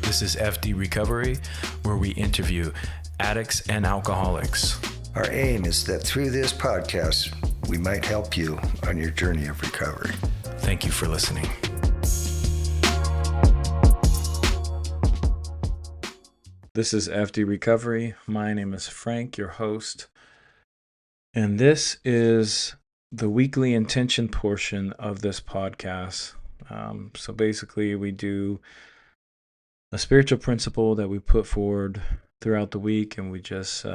This is F.D.Recovery, where we interview addicts and alcoholics. Our aim is that through this podcast, we might help you on your journey of recovery. Thank you for listening. This is F.D.Recovery. My name is Frank, your host. And this is the weekly intention portion of this podcast. So basically, we do a spiritual principle that we put forward throughout the week, and we just we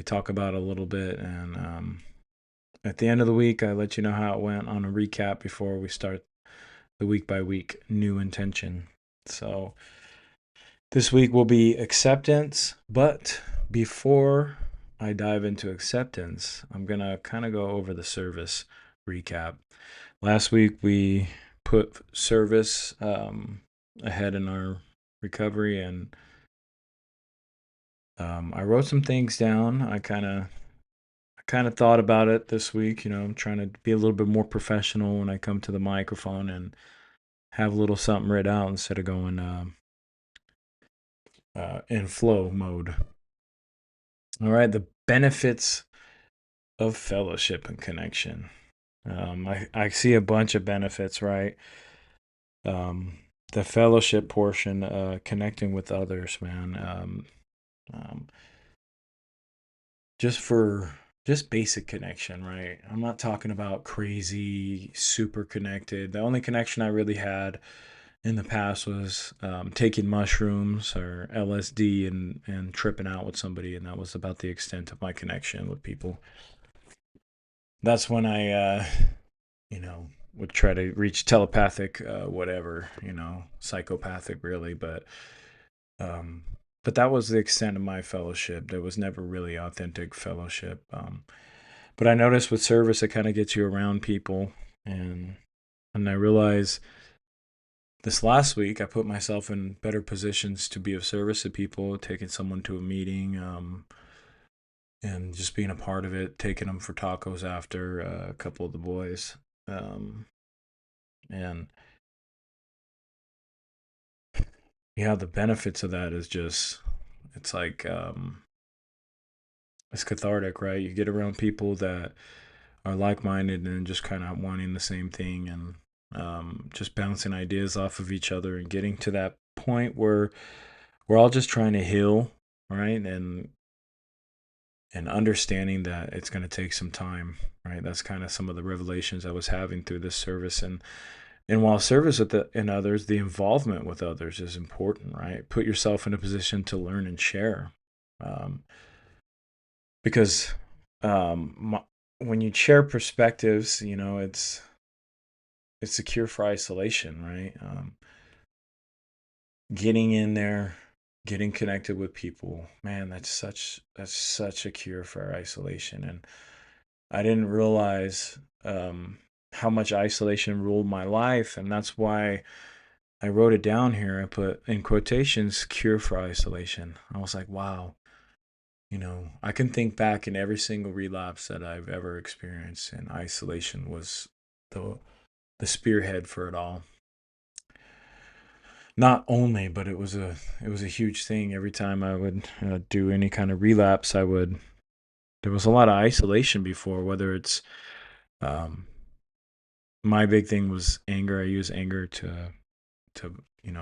talk about it a little bit. And at the end of the week, I let you know how it went on a recap before we start the week by week new intention. So this week will be acceptance, but before I dive into acceptance, I'm going to kind of go over the service recap. Last week, we put service ahead in our recovery, and I wrote some things down. I kind of thought about it this week. I'm trying to be a little bit more professional when I come to the microphone and have a little something written out instead of going in flow mode. All right, the benefits of fellowship and connection. I see a bunch of benefits, right? The fellowship portion, connecting with others, man. Just basic connection, right? I'm not talking about crazy, super connected. The only connection I really had in the past was taking mushrooms or LSD and tripping out with somebody, and that was about the extent of my connection with people. That's when I, would try to reach telepathic, psychopathic, really. But that was the extent of my fellowship. There was never really authentic fellowship. But I noticed with service, it kind of gets you around people, and I realized this last week, I put myself in better positions to be of service to people, taking someone to a meeting, and just being a part of it, taking them for tacos after a couple of the boys. And the benefits of that is just, it's like, it's cathartic, right? You get around people that are like-minded and just kind of wanting the same thing, and just bouncing ideas off of each other and getting to that point where we're all just trying to heal, right? And understanding that it's going to take some time, right? That's kind of some of the revelations I was having through this service. And while service in others, the involvement with others is important, right? Put yourself in a position to learn and share. Because when you share perspectives, it's a cure for isolation, right? Getting in there, getting connected with people, man, that's such a cure for isolation. And I didn't realize how much isolation ruled my life, and that's why I wrote it down here. I put in quotations, cure for isolation. I was like, wow, I can think back in every single relapse that I've ever experienced, and isolation was the spearhead for it all. Not only, but it was a huge thing. Every time I would do any kind of relapse, there was a lot of isolation before, whether it's, my big thing was anger. I use anger to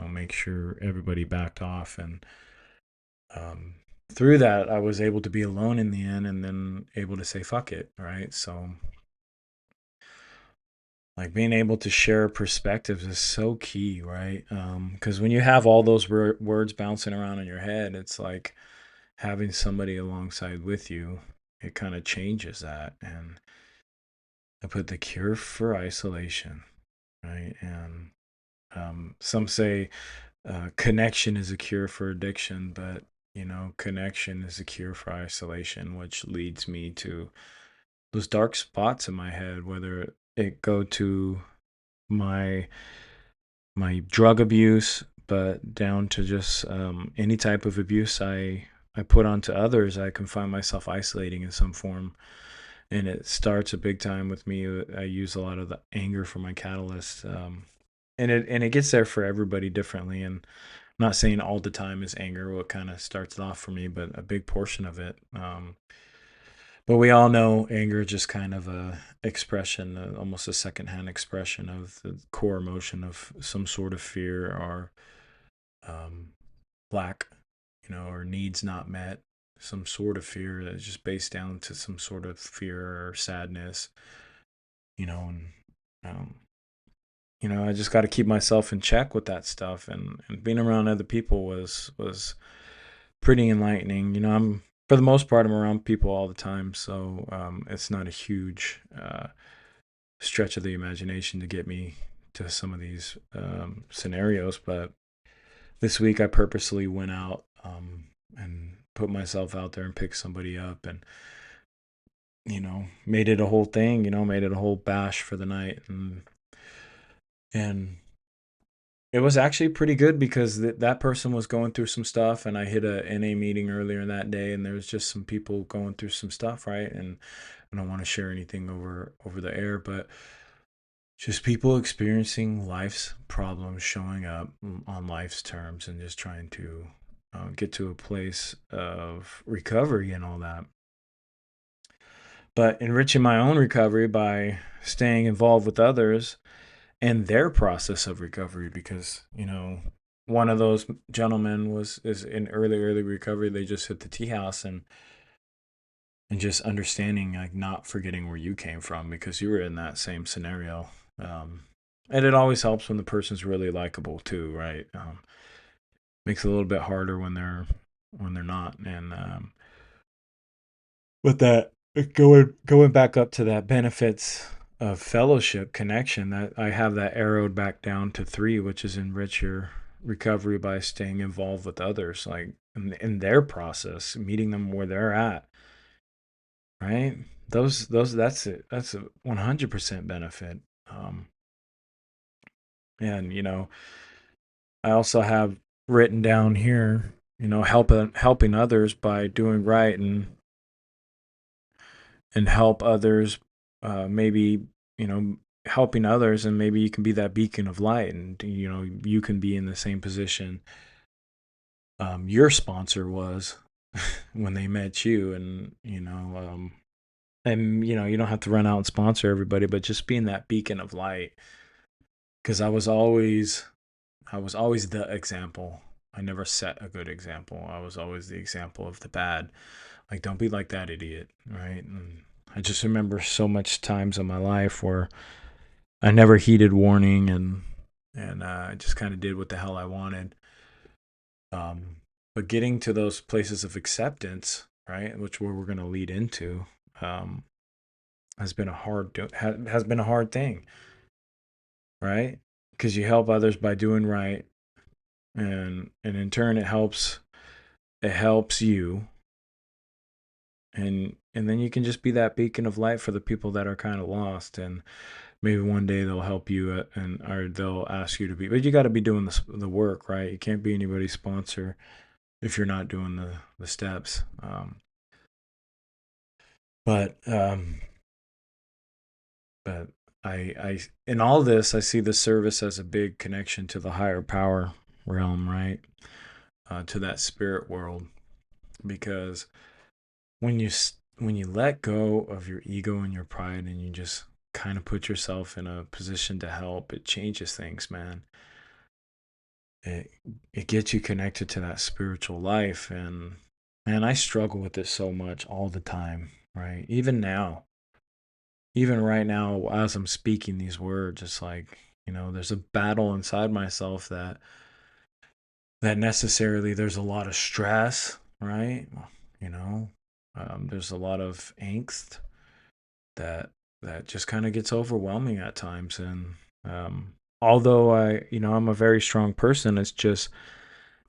make sure everybody backed off. And through that, I was able to be alone in the end, and then able to say, fuck it, right? So like being able to share perspectives is so key, right? Because when you have all those words bouncing around in your head, it's like having somebody alongside with you. It kind of changes that. And I put the cure for isolation, right? And some say connection is a cure for addiction, but connection is a cure for isolation, which leads me to those dark spots in my head, whether it go to my drug abuse, but down to just any type of abuse I put onto others. I can find myself isolating in some form, and it starts a big time with me. I use a lot of the anger for my catalyst. it gets there for everybody differently. And I'm not saying all the time is anger what kind of starts it off for me, but a big portion of it. But we all know anger is just kind of a expression, almost a secondhand expression of the core emotion of some sort of fear or um, lack, or needs not met, some sort of fear that's just based down to some sort of fear or sadness, and um, I just got to keep myself in check with that stuff, and being around other people was pretty enlightening. I'm for the most part I'm around people all the time, so it's not a huge stretch of the imagination to get me to some of these scenarios. But this week I purposely went out and put myself out there and picked somebody up, and made it a whole thing. Made it a whole bash for the night, and it was actually pretty good because that person was going through some stuff, and I hit a NA meeting earlier in that day, and there was just some people going through some stuff, right? And I don't want to share anything over the air, but just people experiencing life's problems showing up on life's terms and just trying to get to a place of recovery and all that. But enriching my own recovery by staying involved with others and their process of recovery, because one of those gentlemen is in early recovery. They just hit the tea house, and just understanding, like, not forgetting where you came from because you were in that same scenario. And it always helps when the person's really likable too, right? Makes it a little bit harder when they're not. And but that going back up to that benefits of fellowship connection, that I have that arrowed back down to 3, which is enrich your recovery by staying involved with others, like in their process, meeting them where they're at, right? That's it. That's a 100% benefit. And I also have written down here, helping others by doing right, and help others, maybe, helping others, and maybe you can be that beacon of light, and you can be in the same position your sponsor was when they met you, and you don't have to run out and sponsor everybody, but just being that beacon of light, because I was always the example. I never set a good example. I was always the example of the bad. Like, don't be like that idiot, right? And I just remember so much times in my life where I never heeded warning, and I just kind of did what the hell I wanted. But getting to those places of acceptance, right, which we're going to lead into, um, has been has been a hard thing, right? Because you help others by doing right, and in turn it helps you, and then you can just be that beacon of light for the people that are kind of lost, and maybe one day they'll help you, or they'll ask you to be, but you got to be doing the work, right? You can't be anybody's sponsor if you're not doing the steps. But I in all this, I see the service as a big connection to the higher power realm, right? To that spirit world, because when you let go of your ego and your pride, and you just kind of put yourself in a position to help, it changes things, man. It gets you connected to that spiritual life, and man, I struggle with it so much all the time, right? Even right now, as I'm speaking these words, it's like, there's a battle inside myself that necessarily, there's a lot of stress, right? You know, there's a lot of angst that just kind of gets overwhelming at times. And although I'm a very strong person, it's just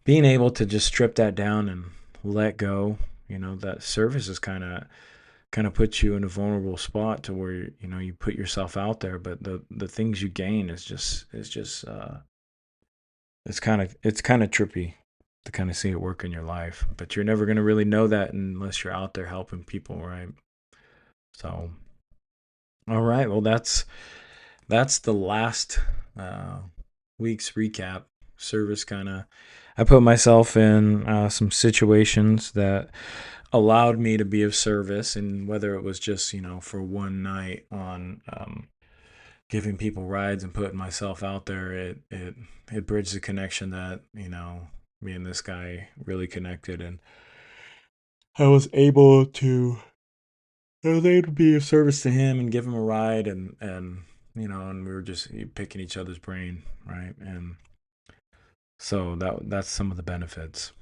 being able to just strip that down and let go. That service is kind of puts you in a vulnerable spot to where you put yourself out there, but the things you gain is just it's kind of trippy to kind of see it work in your life, but you're never going to really know that unless you're out there helping people, right? So, all right, well, that's the last week's recap service I put myself in some situations that allowed me to be of service, and whether it was just, for one night on giving people rides and putting myself out there, it bridged the connection that, me and this guy really connected, and I was able to be of service to him and give him a ride, and we were just picking each other's brain, right? And so that's some of the benefits.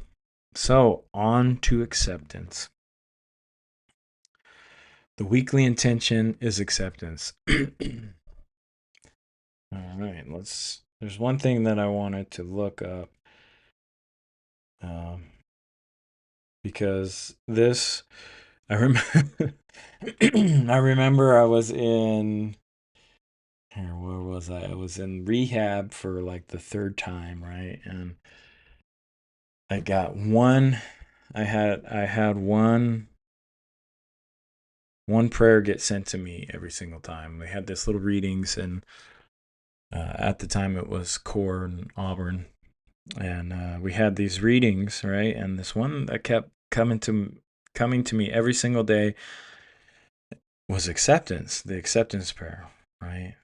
So on to acceptance. The weekly intention is acceptance. All right, there's one thing that I wanted to look up, because I remember, I remember I was in, where was I? I was in rehab for like the third time, right? And I got I had one prayer get sent to me every single time. We had this little readings, and at the time it was core in Auburn, and we had these readings, right? And this one that kept coming to me every single day was acceptance, the acceptance prayer, right?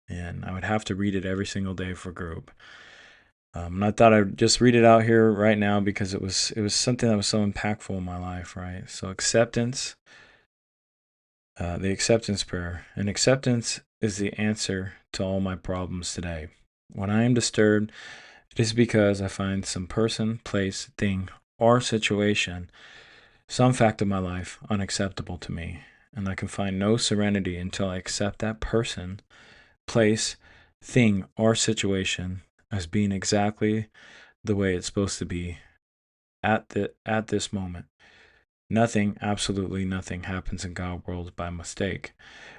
And I would have to read it every single day for group. And I thought I'd just read it out here right now because it was something that was so impactful in my life, right? So acceptance, the acceptance prayer. And acceptance is the answer to all my problems today. When I am disturbed, it is because I find some person, place, thing, or situation, some fact of my life, unacceptable to me. And I can find no serenity until I accept that person, place, thing, or situation as being exactly the way it's supposed to be at this moment. Nothing, absolutely nothing, happens in God's world by mistake.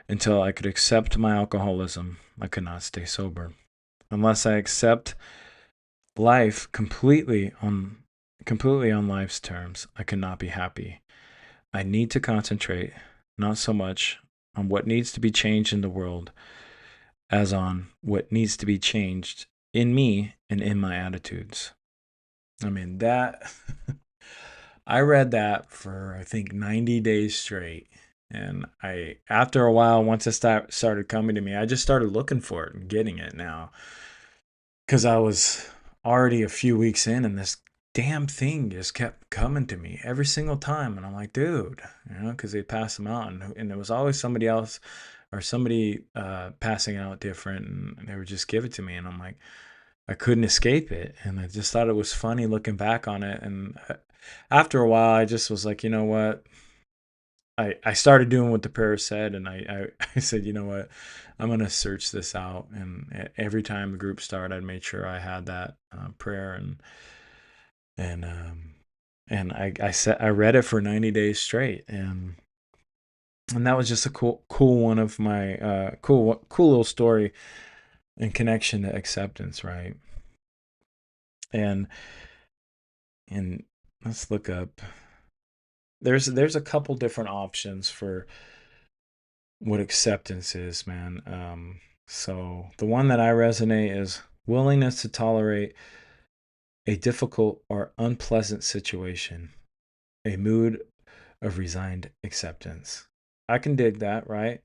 Until I could accept my alcoholism, I could not stay sober. Unless I accept life completely on life's terms, I cannot be happy. I need to concentrate not so much on what needs to be changed in the world as on what needs to be changed in me and in my attitudes. I mean, that I read that for, I think, 90 days straight. And after a while, once it started coming to me, I just started looking for it and getting it now. Because I was already a few weeks in, and this damn thing just kept coming to me every single time. And I'm like, dude, because they pass them out. And there was always somebody else or somebody passing it out different. And they would just give it to me. And I'm like, I couldn't escape it. And I just thought it was funny looking back on it. And after a while, I just was like, you know what? I started doing what the prayer said, and I said, you know what? I'm going to search this out. And every time the group started, I made sure I had that prayer. And I read it for 90 days straight. And that was just a cool one of my cool little story in connection to acceptance, right? And let's look up. There's a couple different options for what acceptance is, man. So the one that I resonate is willingness to tolerate a difficult or unpleasant situation, a mood of resigned acceptance. I can dig that, right?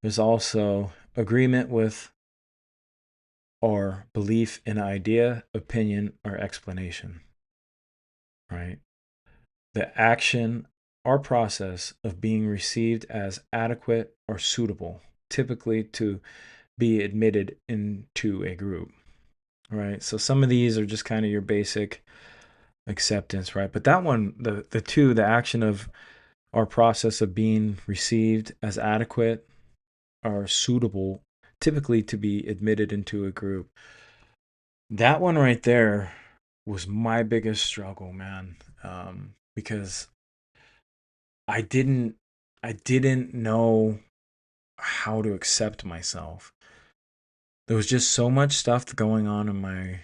There's also agreement with or belief in an idea, opinion, or explanation, right? The action or process of being received as adequate or suitable, typically to be admitted into a group, right? So some of these are just kind of your basic acceptance, right? But that one, the action of or process of being received as adequate or suitable, typically to be admitted into a group. That one right there was my biggest struggle, man, because I didn't know how to accept myself. There was just so much stuff going on in my,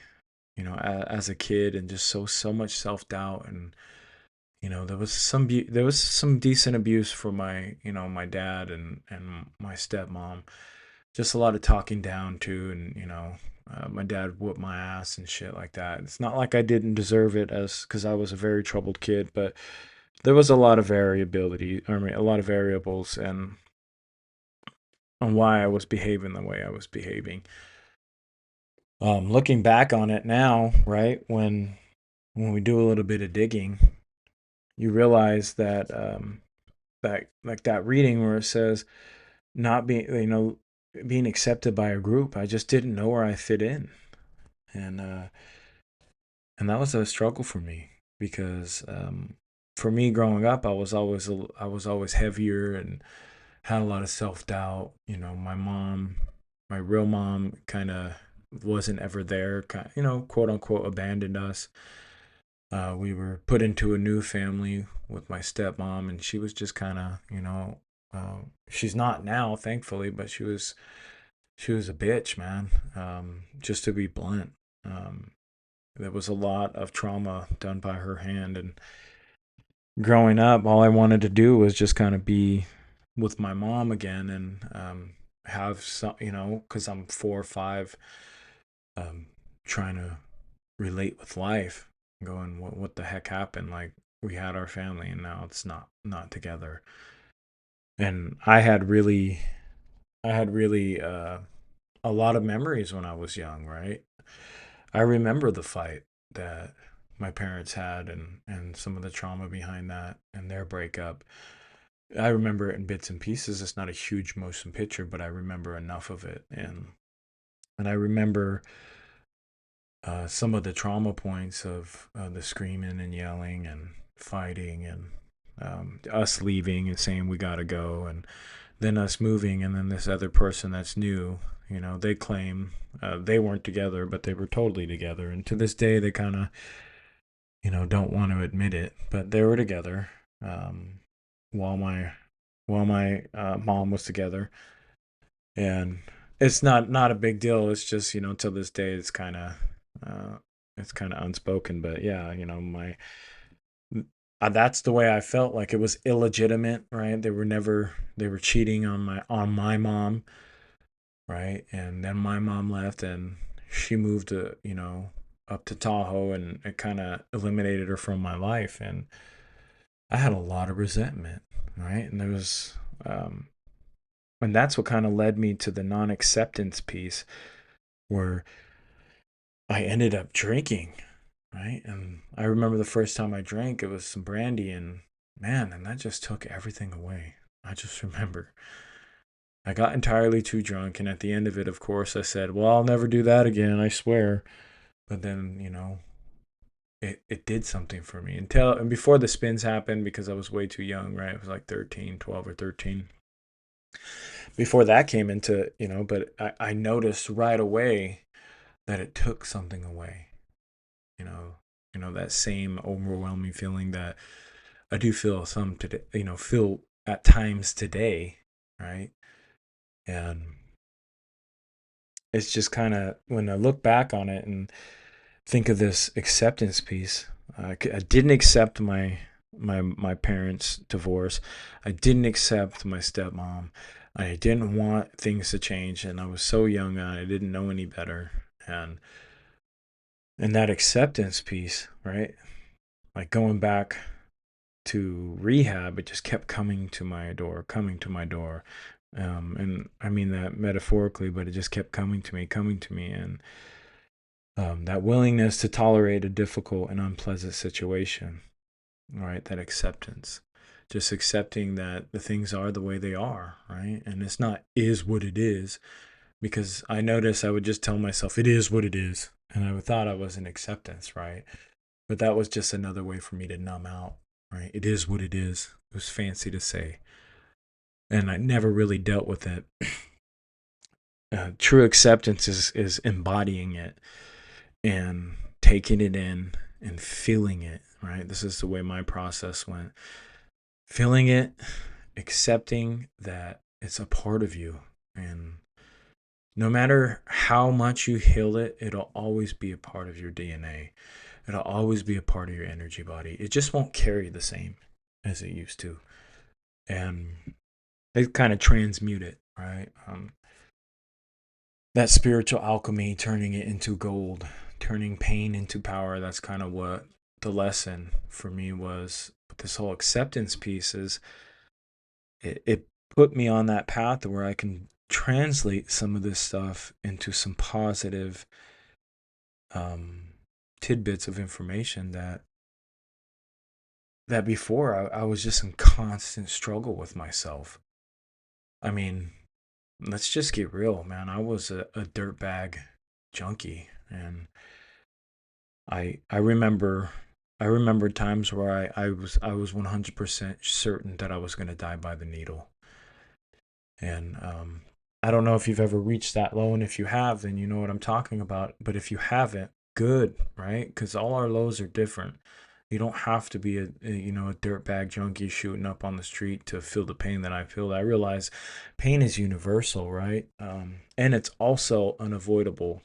as a kid, and just so much self-doubt. And there was some decent abuse from my my dad and my stepmom, just a lot of talking down to, and my dad whooped my ass and shit like that. It's not like I didn't deserve it, as because I was a very troubled kid, but there was a lot of variability, I mean, a lot of variables, and on why I was behaving the way I was behaving. Looking back on it now, right, when we do a little bit of digging, you realize that that, like that reading where it says not being, being accepted by a group, I just didn't know where I fit in, and and that was a struggle for me because for me growing up, I was always heavier and had a lot of self doubt. My mom, my real mom, kind of wasn't ever there. Quote unquote, abandoned us. We were put into a new family with my stepmom, and she was just kind of, she's not now, thankfully, but she was a bitch, man. Just to be blunt. There was a lot of trauma done by her hand, and growing up, all I wanted to do was just kind of be with my mom again, and have some, because I'm 4 or 5, trying to relate with life, going, what the heck happened? Like, we had our family, and now it's not together. And I had really a lot of memories when I was young, right? I remember the fight that my parents had, and some of the trauma behind that and their breakup. I remember it in bits and pieces. It's not a huge motion picture, but I remember enough of it, and I remember some of the trauma points of the screaming and yelling and fighting, and us leaving and saying we gotta go, and then us moving, and then this other person that's new. They claim they weren't together, but they were totally together, and to this day they kind of don't want to admit it, but they were together, while my mom was together, and it's not a big deal. It's just till this day it's kind of unspoken, but yeah, my that's the way I felt. Like, it was illegitimate, right? They were cheating on my mom, right? And then my mom left, and she moved to up to Tahoe, and it kind of eliminated her from my life, and I had a lot of resentment, right? And there was and that's what kind of led me to the non-acceptance piece, where I ended up drinking, right? And I remember the first time I drank, it was some brandy, and man, and that just took everything away. I just remember I got entirely too drunk, and at the end of it, of course, I said, "Well, I'll never do that again, I swear." But then, it did something for me and before the spins happened, because I was way too young, right? I was like 13, 12 or 13. Before that came into, but I noticed right away that it took something away. You know, that same overwhelming feeling that I do feel some today, feel at times today, right? And it's just kind of, when I look back on it and think of this acceptance piece, I didn't accept my parents' divorce. I didn't accept my stepmom. I didn't want things to change, and I was so young and I didn't know any better. And that acceptance piece, right? Like, going back to rehab, it just kept coming to my door, coming to my door. And I mean that metaphorically, but it just kept coming to me, and that willingness to tolerate a difficult and unpleasant situation, right? That acceptance, just accepting that the things are the way they are, right? And it's not is what it is, because I noticed I would just tell myself it is what it is, and I thought I was in acceptance, right? But that was just another way for me to numb out, right? It is what it is. It was fancy to say, and I never really dealt with it. True acceptance is embodying it and taking it in and feeling it, right? This is the way my process went. Feeling it, accepting that it's a part of you, and no matter how much you heal it, it'll always be a part of your DNA. It'll always be a part of your energy body. It just won't carry the same as it used to. And they kind of transmute it, right? that spiritual alchemy, turning it into gold, turning pain into power. That's kind of what the lesson for me was. But this whole acceptance piece is it put me on that path where I can translate some of this stuff into some positive um, tidbits of information that before I was just in constant struggle with myself. I mean, let's just get real, man. I was a dirtbag junkie, and I remember times where I was 100% certain that I was going to die by the needle. And I don't know if you've ever reached that low, and if you have, then you know what I'm talking about. But if you haven't, good, right? Because all our lows are different. You don't have to be a dirtbag junkie shooting up on the street to feel the pain that I feel. I realize pain is universal, right? And it's also unavoidable.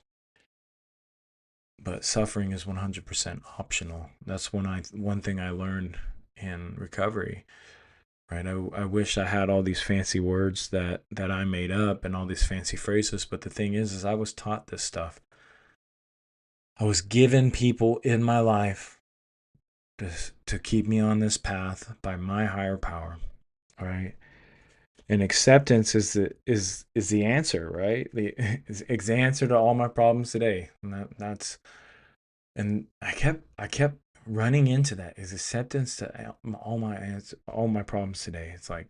But suffering is 100% optional. That's one thing I learned in recovery, right? I wish I had all these fancy words that I made up and all these fancy phrases, but the thing is I was taught this stuff. I was given people in my life to keep me on this path by my higher power, right? And acceptance is the answer, right? It's the answer to all my problems today. And I kept running into that, is acceptance to all my problems today. It's like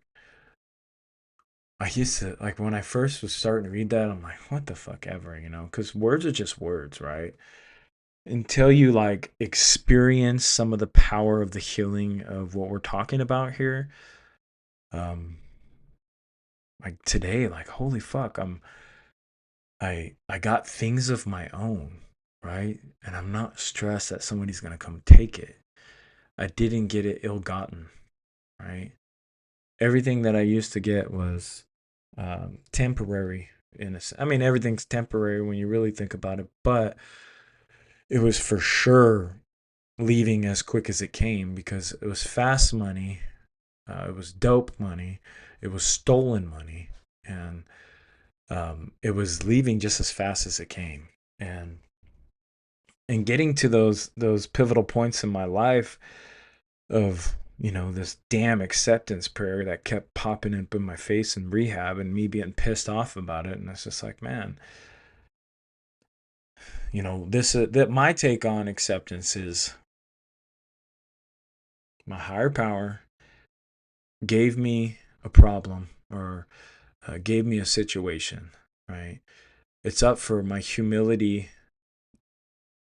I used to, like, when I first was starting to read that, I'm like, what the fuck ever, because words are just words, right? Until you like experience some of the power of the healing of what we're talking about here. um like today, like, holy fuck, I got things of my own, right? And I'm not stressed that somebody's gonna come take it. I didn't get it ill-gotten, right? Everything that I used to get was temporary. I mean, everything's temporary when you really think about it, but it was for sure leaving as quick as it came, because it was fast money, it was dope money, it was stolen money, and it was leaving just as fast as it came. And getting to those pivotal points in my life of this damn acceptance prayer that kept popping up in my face in rehab, and me being pissed off about it. And it's just like, man, this that my take on acceptance is my higher power gave me a problem, or gave me a situation, right? It's up for my humility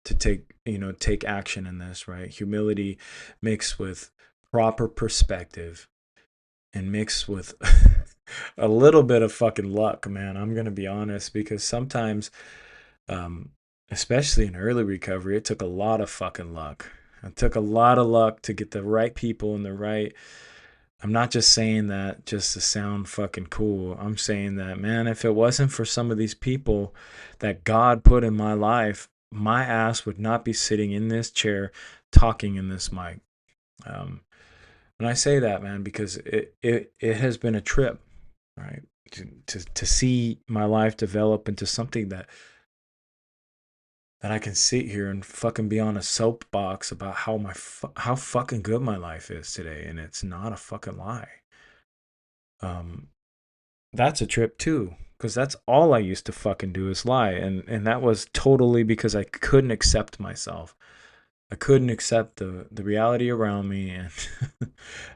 to take action in this, right? Humility mixed with proper perspective and mixed with a little bit of fucking luck, man. I'm gonna be honest, because sometimes, um, especially in early recovery, it took a lot of fucking luck. It took a lot of luck to get the right people in the right. I'm not just saying that just to sound fucking cool. I'm saying that, man, if it wasn't for some of these people that God put in my life, my ass would not be sitting in this chair talking in this mic. Um, and I say that, man, because it has been a trip, right? To see my life develop into something that I can sit here and fucking be on a soapbox about how fucking good my life is today, and it's not a fucking lie. Um, that's a trip too, because that's all I used to fucking do is lie, and that was totally because I couldn't accept myself. I couldn't accept the reality around me, and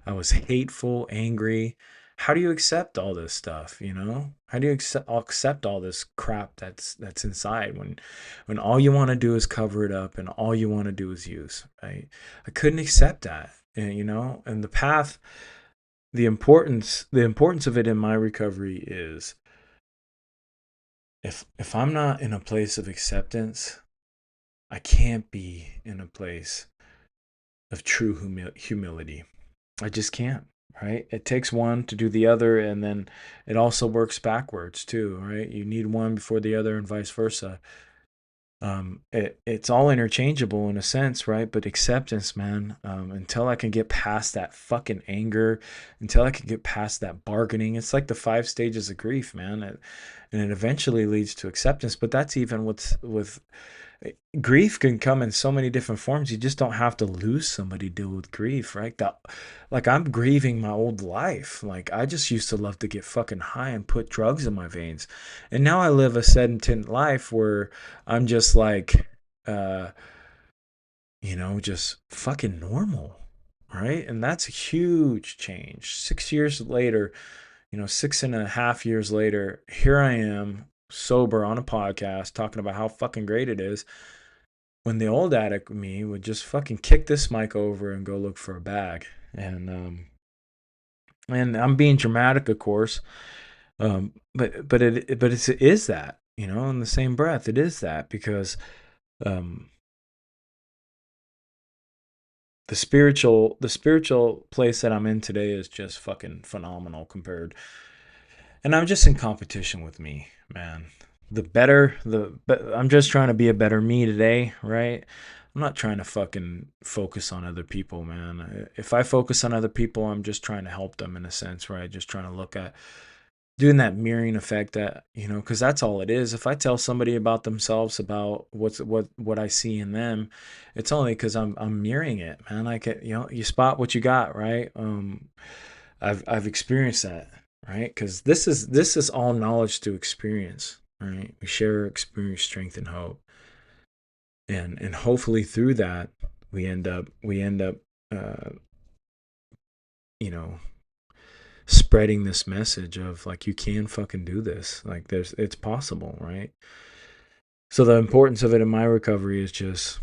I was hateful, angry. How do you accept all this stuff, How do you accept all this crap that's inside when all you want to do is cover it up and all you want to do is use, right? I couldn't accept that. And the path, the importance of it in my recovery is, if I'm not in a place of acceptance, I can't be in a place of true humility. I just can't, right? It takes one to do the other, and then it also works backwards too, right? You need one before the other, and vice versa. It's all interchangeable in a sense, right? But acceptance, man, until I can get past that fucking anger, until I can get past that bargaining, it's like the 5 stages of grief, man. and it eventually leads to acceptance. But that's even what's with grief can come in so many different forms. You just don't have to lose somebody to deal with grief, right? Like I'm grieving my old life. Like I just used to love to get fucking high and put drugs in my veins, and now I live a sedentary life where I'm just like, uh, just fucking normal, right? And that's a huge change. 6 years later, 6.5 years later, here I am sober on a podcast talking about how fucking great it is, when the old addict me would just fucking kick this mic over and go look for a bag. And I'm being dramatic, of course, it is that, in the same breath, it is that, because um, the spiritual place that I'm in today is just fucking phenomenal compared. And I'm just in competition with me, man. I'm just trying to be a better me today, right? I'm not trying to fucking focus on other people, man. If I focus on other people, I'm just trying to help them in a sense, right? Just trying to look at doing that mirroring effect, that, because that's all it is. If I tell somebody about themselves, about what I see in them, it's only because I'm mirroring it, man. Like, you spot what you got, right? I've experienced that, right? Because this is all knowledge to experience, right? We share experience, strength, and hope, and hopefully through that we end up uh, you know spreading this message of, like, you can fucking do this, like it's possible, right? So the importance of it in my recovery is just,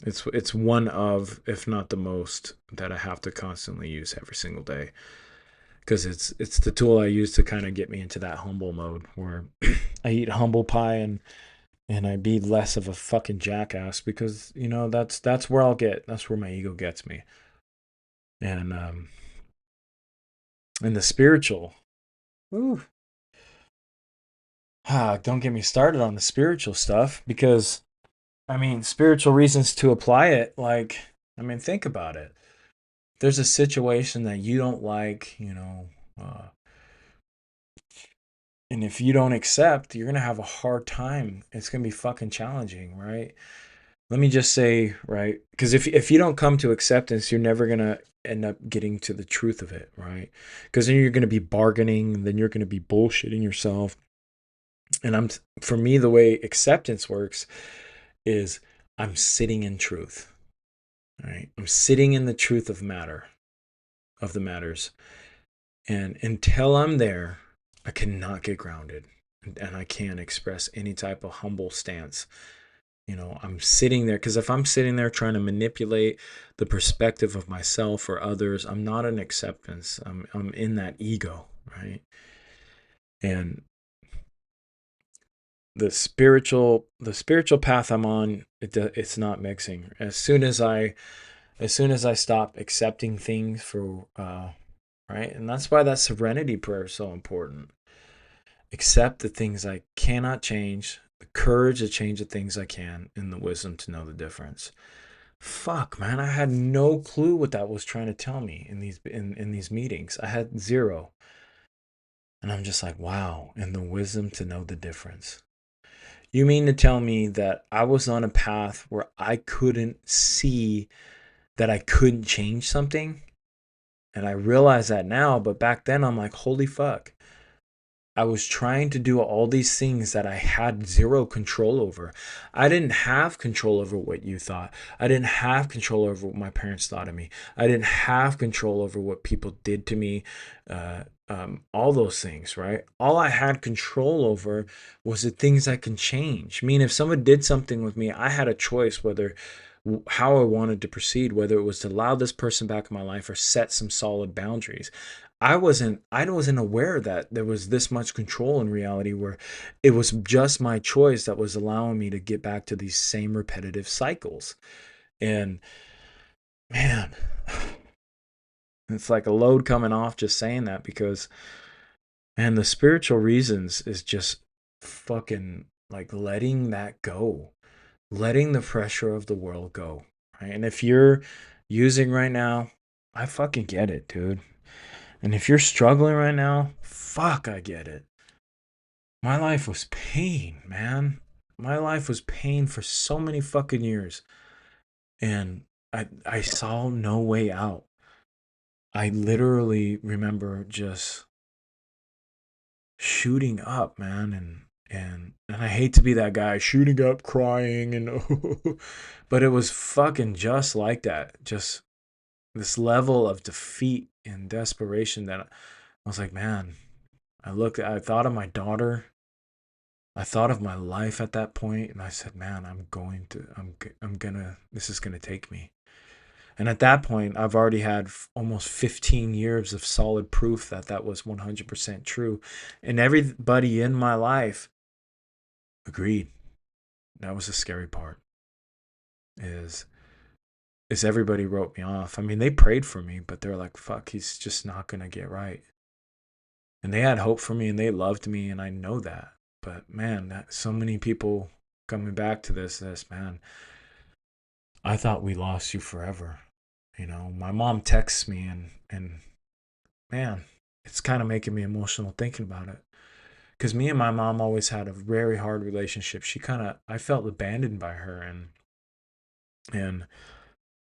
it's one of, if not the most, that I have to constantly use every single day, because it's the tool I use to kind of get me into that humble mode where I eat humble pie, and I be less of a fucking jackass, because that's where that's where my ego gets me. And the spiritual, ooh, don't get me started on the spiritual stuff, because I mean, spiritual reasons to apply it, like, I mean, think about it. There's a situation that you don't like, uh, and if you don't accept, you're gonna have a hard time. It's gonna be fucking challenging, right? Let me just say, right? Because if you don't come to acceptance, you're never gonna end up getting to the truth of it, right? Because then you're gonna be bargaining, and then you're gonna be bullshitting yourself. And for me, the way acceptance works is I'm sitting in truth, right? I'm sitting in the truth of the matters. And until I'm there, I cannot get grounded, and I can't express any type of humble stance. I'm sitting there, because if I'm sitting there trying to manipulate the perspective of myself or others, I'm not in acceptance. I'm in that ego, right? And the spiritual path I'm on, it's not mixing. As soon as I stop accepting things for right, and that's why that serenity prayer is so important. Accept the things I cannot change, the courage to change the things I can, and the wisdom to know the difference. Fuck, man, I had no clue what that was trying to tell me in these meetings. I had zero. And I'm just like, wow, and the wisdom to know the difference. You mean to tell me that I was on a path where I couldn't see that I couldn't change something? And I realize that now, but back then I'm like, holy fuck. I was trying to do all these things that I had zero control over. I didn't have control over what you thought. I didn't have control over what my parents thought of me. I didn't have control over what people did to me. All those things, right? All I had control over was the things I can change. I mean, if someone did something with me, I had a choice whether how I wanted to proceed, whether it was to allow this person back in my life or set some solid boundaries. I wasn't aware that there was this much control in reality, where it was just my choice that was allowing me to get back to these same repetitive cycles. And man, it's like a load coming off just saying that, because, and the spiritual reasons is just fucking like letting that go, letting the pressure of the world go, right? And if you're using right now, I fucking get it, dude. And if you're struggling right now, fuck, I get it. my life was pain, man. My life was pain for so many fucking years. And I saw no way out. I literally remember just shooting up, man, and I hate to be that guy shooting up crying and but it was fucking just like that. Just this level of defeat and desperation that I was like, man, I thought of my daughter. I thought of my life at that point, and I said, man, I'm gonna, this is gonna take me. And at that point, I've already had almost 15 years of solid proof that that was 100% true. And everybody in my life agreed. That was the scary part is is everybody wrote me off. I mean, they prayed for me, but they're like, fuck, he's just not going to get right. And they had hope for me and they loved me, and I know that. But man, that so many people coming back to this, man, I thought we lost you forever. You know, my mom texts me and man, it's kind of making me emotional thinking about it. Because me and my mom always had a very hard relationship. I felt abandoned by her, and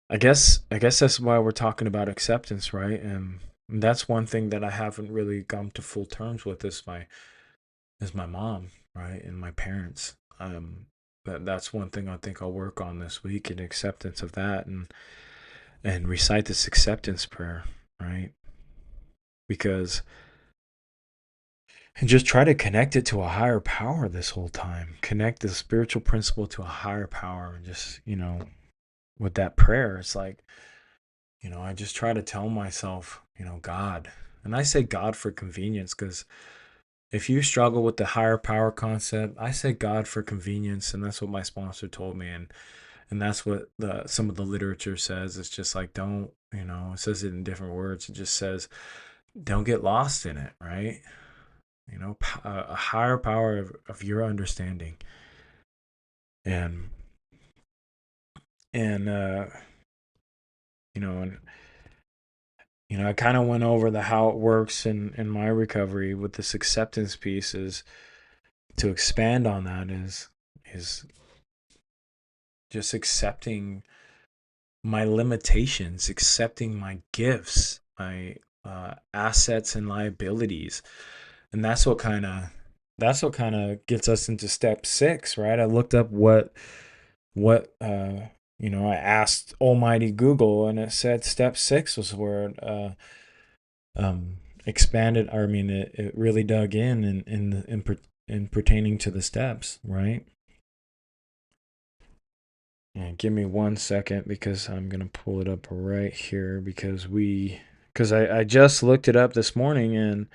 I guess that's why we're talking about acceptance, right? And that's one thing that I haven't really come to full terms with is my mom, right, and my parents. That's one thing I think I'll work on this week, in acceptance of that, and recite this acceptance prayer, right? Because and just try to connect it to a higher power this whole time. Connect the spiritual principle to a higher power. And just, with that prayer, it's like, I just try to tell myself, God. And I say God for convenience because if you struggle with the higher power concept, I say God for convenience. And that's what my sponsor told me. And that's what some of the literature says. It's just like, don't, it says it in different words. It just says, don't get lost in it, right? A higher power of your understanding. And and you know and I kind of went over the how it works in my recovery with this acceptance piece. Is to expand on that is just accepting my limitations, accepting my gifts, my assets and liabilities. And that's what kind of gets us into step 6, right? I looked up what I asked almighty Google, and it said step 6 was where it expanded. Or I mean, it really dug in pertaining to the steps, right? Yeah, give me 1 second because I'm gonna pull it up right here because I just looked it up this morning, and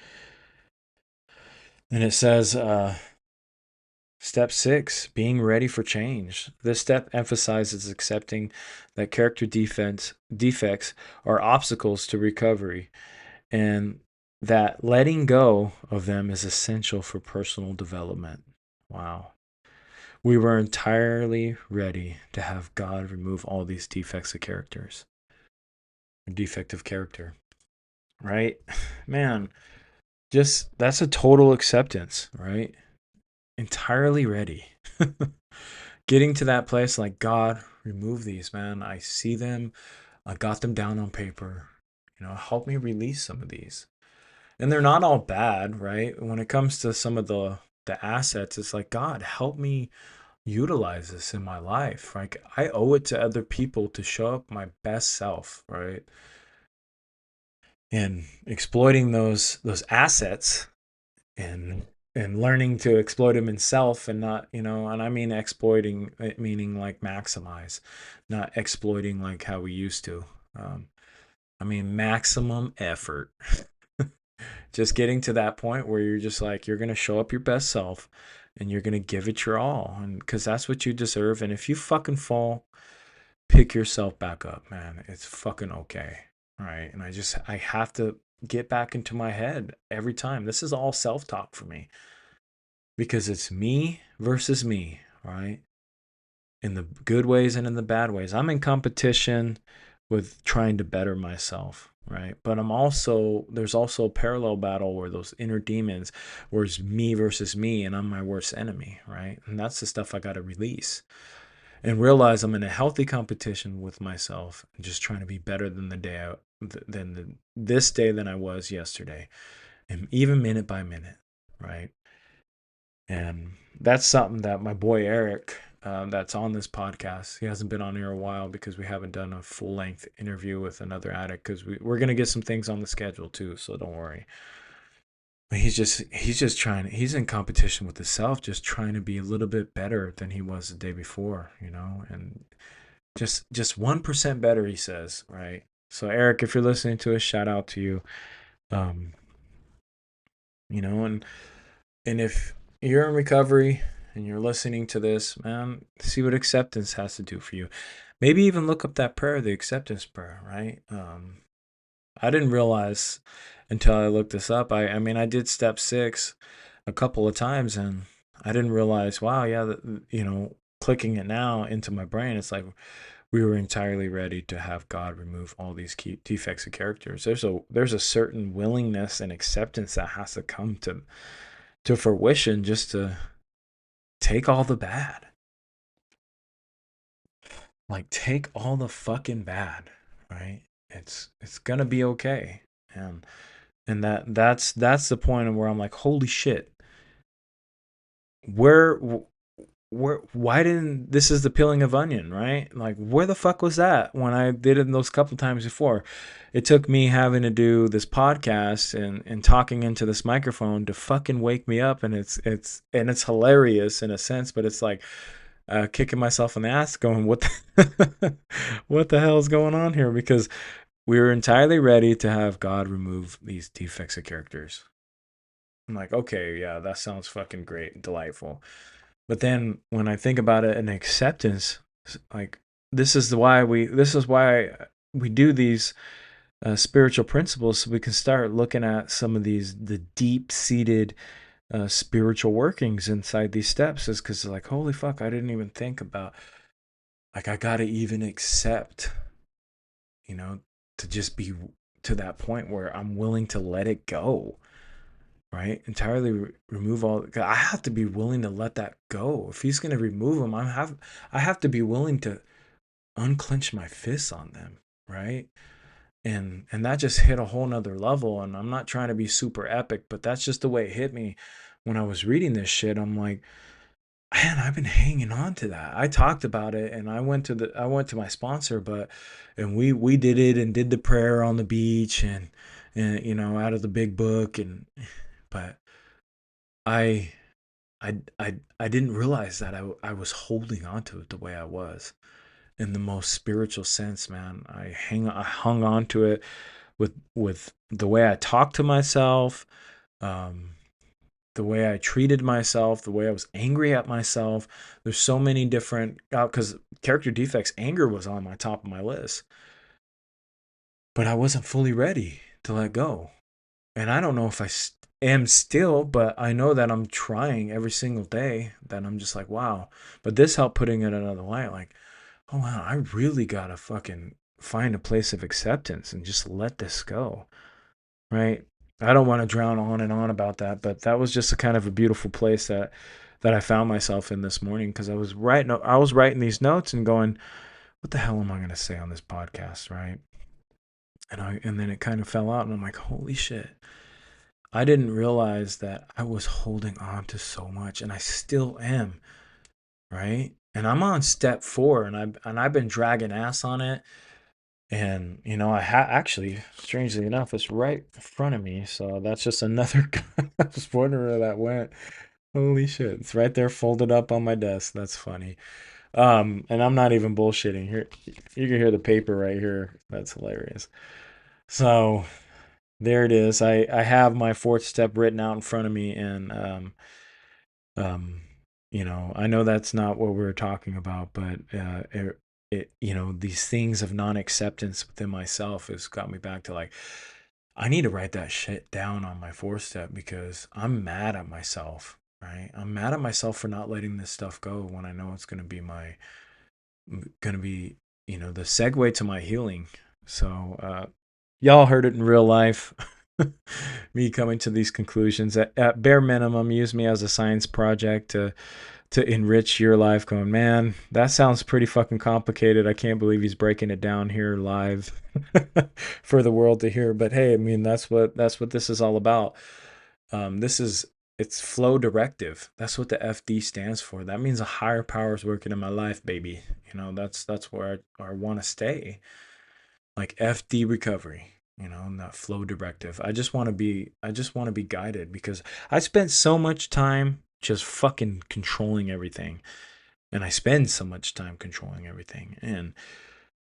it says step 6, being ready for change. This step emphasizes accepting that character defects are obstacles to recovery, and that letting go of them is essential for personal development. Wow. We were entirely ready to have God remove all these defects of characters. Defective character. Right? Man, just that's a total acceptance, right? Entirely ready. Getting to that place like, God, remove these, man. I see them. I got them down on paper. Help me release some of these. And they're not all bad, right? When it comes to some of the assets, it's like, God, help me utilize this in my life. Like, I owe it to other people to show up my best self, right? And exploiting those assets and learning to exploit them in self, and not, and I mean exploiting, meaning like maximize, not exploiting like how we used to. I mean maximum effort. Just getting to that point where you're just like, you're going to show up your best self and you're going to give it your all, and because that's what you deserve. And if you fucking fall, pick yourself back up, man. It's fucking okay. All right. And I have to get back into my head every time. This is all self-talk for me because it's me versus me, right? In the good ways and in the bad ways. I'm in competition with trying to better myself. right? But there's also a parallel battle where those inner demons, where it's me versus me, and I'm my worst enemy, right? And that's the stuff I got to release and realize I'm in a healthy competition with myself, and just trying to be better than this day than I was yesterday, and even minute by minute, right? And that's something that my boy Eric, that's on this podcast, he hasn't been on here a while because we haven't done a full length interview with another addict, because we're going to get some things on the schedule too. So don't worry. But he's just trying, he's in competition with himself, just trying to be a little bit better than he was the day before, and just 1% better, he says, right? So Eric, if you're listening to us, shout out to you. Um, and if you're in recovery and you're listening to this, man, see what acceptance has to do for you. Maybe even look up that prayer, the acceptance prayer, right? I didn't realize until I looked this up. I mean, I did step 6 a couple of times, and I didn't realize, wow, yeah, clicking it now into my brain, it's like we were entirely ready to have God remove all these key defects of characters. There's a certain willingness and acceptance that has to come to fruition, just to take all the bad. Like, take all the fucking bad, right? It's gonna be okay. And that's the point of where I'm like, holy shit, where why didn't, this is the peeling of onion, right? Like, where the fuck was that when I did it those couple times before? It took me having to do this podcast and talking into this microphone to fucking wake me up. And it's hilarious in a sense, but it's like kicking myself in the ass, going, what what the hell is going on here? Because we were entirely ready to have God remove these defects of characters. I'm like, okay, yeah, that sounds fucking great, delightful. But then when I think about it, in acceptance, like, this is why we do these spiritual principles, so we can start looking at some of the deep seated spiritual workings inside these steps, is because, like, holy fuck, I didn't even think about, like, I gotta even accept, you know, to just be to that point where I'm willing to let it go, right? Entirely remove all. I have to be willing to let that go. If he's gonna remove them, I have to be willing to unclench my fists on them, right? And that just hit a whole nother level. And I'm not trying to be super epic, but that's just the way it hit me when I was reading this shit. I'm like, man, I've been hanging on to that. I talked about it, and I went to my sponsor, and we did it and did the prayer on the beach, and out of the big book. And but I I didn't realize that I was holding on to it the way I was, in the most spiritual sense, man. I hung on to it with the way I talked to myself, um, the way I treated myself, the way I was angry at myself. There's so many different, because character defects, anger was on my top of my list, but I wasn't fully ready to let go. And I don't know if I am still, but I know that I'm trying every single day. That I'm just like, wow. But this helped putting it another light, like, oh wow, I really gotta fucking find a place of acceptance and just let this go, right? I don't want to drown on and on about that, but that was just a kind of a beautiful place that I found myself in this morning, because I was writing these notes and going, what the hell am I gonna say on this podcast, right? And then it kind of fell out, and I'm like, holy shit. I didn't realize that I was holding on to so much, and I still am, right? And I'm on step 4, and I've been dragging ass on it. And I actually, strangely enough, it's right in front of me. So that's just another. I was wondering where that went. Holy shit! It's right there, folded up on my desk. That's funny. And I'm not even bullshitting. Here, you can hear the paper right here. That's hilarious. So there it is. I have my 4th step written out in front of me, and um, I know that's not what we're talking about, but these things of non-acceptance within myself has got me back to, like, I need to write that shit down on my 4th step, because I'm mad at myself, right? I'm mad at myself for not letting this stuff go when I know it's going to be the segue to my healing. So y'all heard it in real life. Me coming to these conclusions. At bare minimum, use me as a science project to enrich your life. Going, man, that sounds pretty fucking complicated. I can't believe he's breaking it down here live for the world to hear. But hey, I mean, that's what this is all about. It's flow directive. That's what the FD stands for. That means a higher power is working in my life, baby. You know, that's where I want to stay. Like FD recovery, you know, and that flow directive. I just want to be guided, because I spent so much time just fucking controlling everything. And I spend so much time controlling everything. And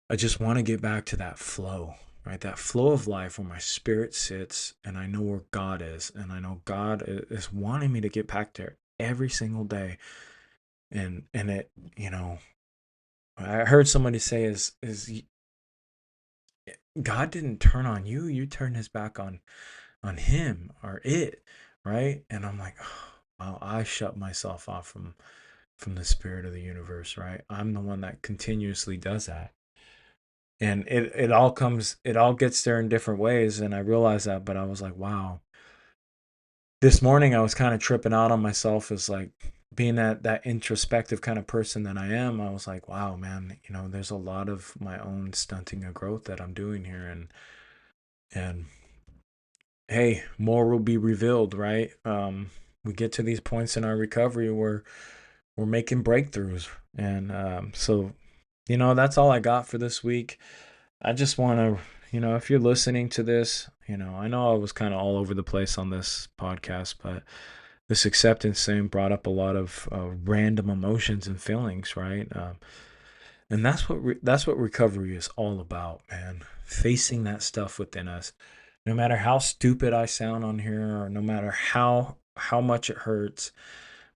I just want to get back to that flow, right? That flow of life where my spirit sits and I know where God is. And I know God is wanting me to get back there every single day. And it, you know, I heard somebody say is God didn't turn on you, you turned his back on him or it, right? And I'm like, oh, wow, I shut myself off from the spirit of the universe, right? I'm the one that continuously does that. And it all gets there in different ways, and I realized that. But I was like, wow, this morning I was kind of tripping out on myself as like being that introspective kind of person that I am. I was like, wow, man, you know, there's a lot of my own stunting of growth that I'm doing here. And hey, more will be revealed, right? We get to these points in our recovery where we're making breakthroughs. And so, you know, that's all I got for this week. I just want to, you know, if you're listening to this, you know, I know I was kind of all over the place on this podcast, but this acceptance thing brought up a lot of random emotions and feelings, right? And that's what recovery is all about, man. Facing that stuff within us. No matter how stupid I sound on here, or no matter how much it hurts,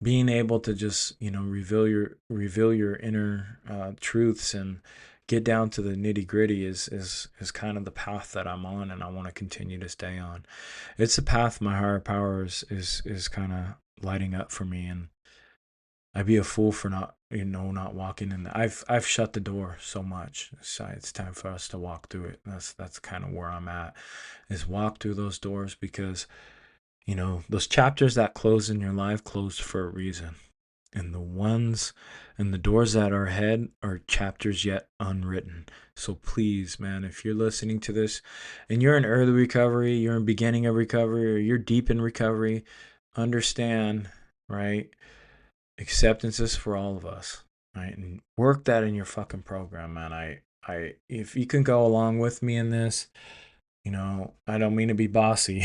being able to just, you know, reveal your inner truths and get down to the nitty gritty is kind of the path that I'm on, and I want to continue to stay on. It's a path my higher power is kind of lighting up for me, and I'd be a fool for not walking in there. I've shut the door so much. So it's time for us to walk through it. That's kind of where I'm at, is walk through those doors, because, you know, those chapters that close in your life closed for a reason. And the doors that are ahead are chapters yet unwritten. So please, man, if you're listening to this and you're in early recovery, you're in beginning of recovery, or you're deep in recovery, understand, right? Acceptance is for all of us, right? And work that in your fucking program, man. If you can go along with me in this, you know, I don't mean to be bossy,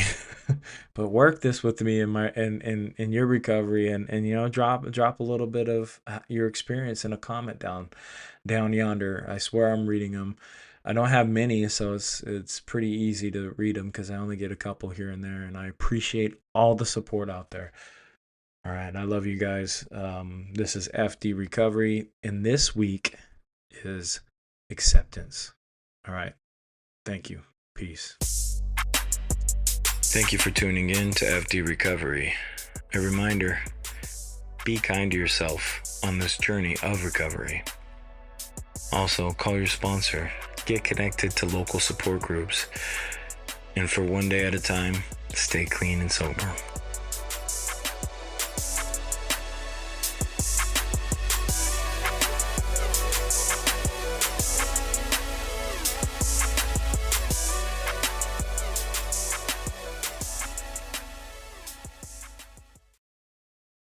but work this with me in your recovery, and you know, drop a little bit of your experience in a comment down yonder. I swear I'm reading them. I don't have many, so it's pretty easy to read them because I only get a couple here and there, and I appreciate all the support out there. All right, I love you guys. This is FD Recovery, and this week is acceptance. All right, thank you. Peace. Thank you for tuning in to FD Recovery. A reminder, be kind to yourself on this journey of recovery. Also, call your sponsor, get connected to local support groups, and for one day at a time, stay clean and sober.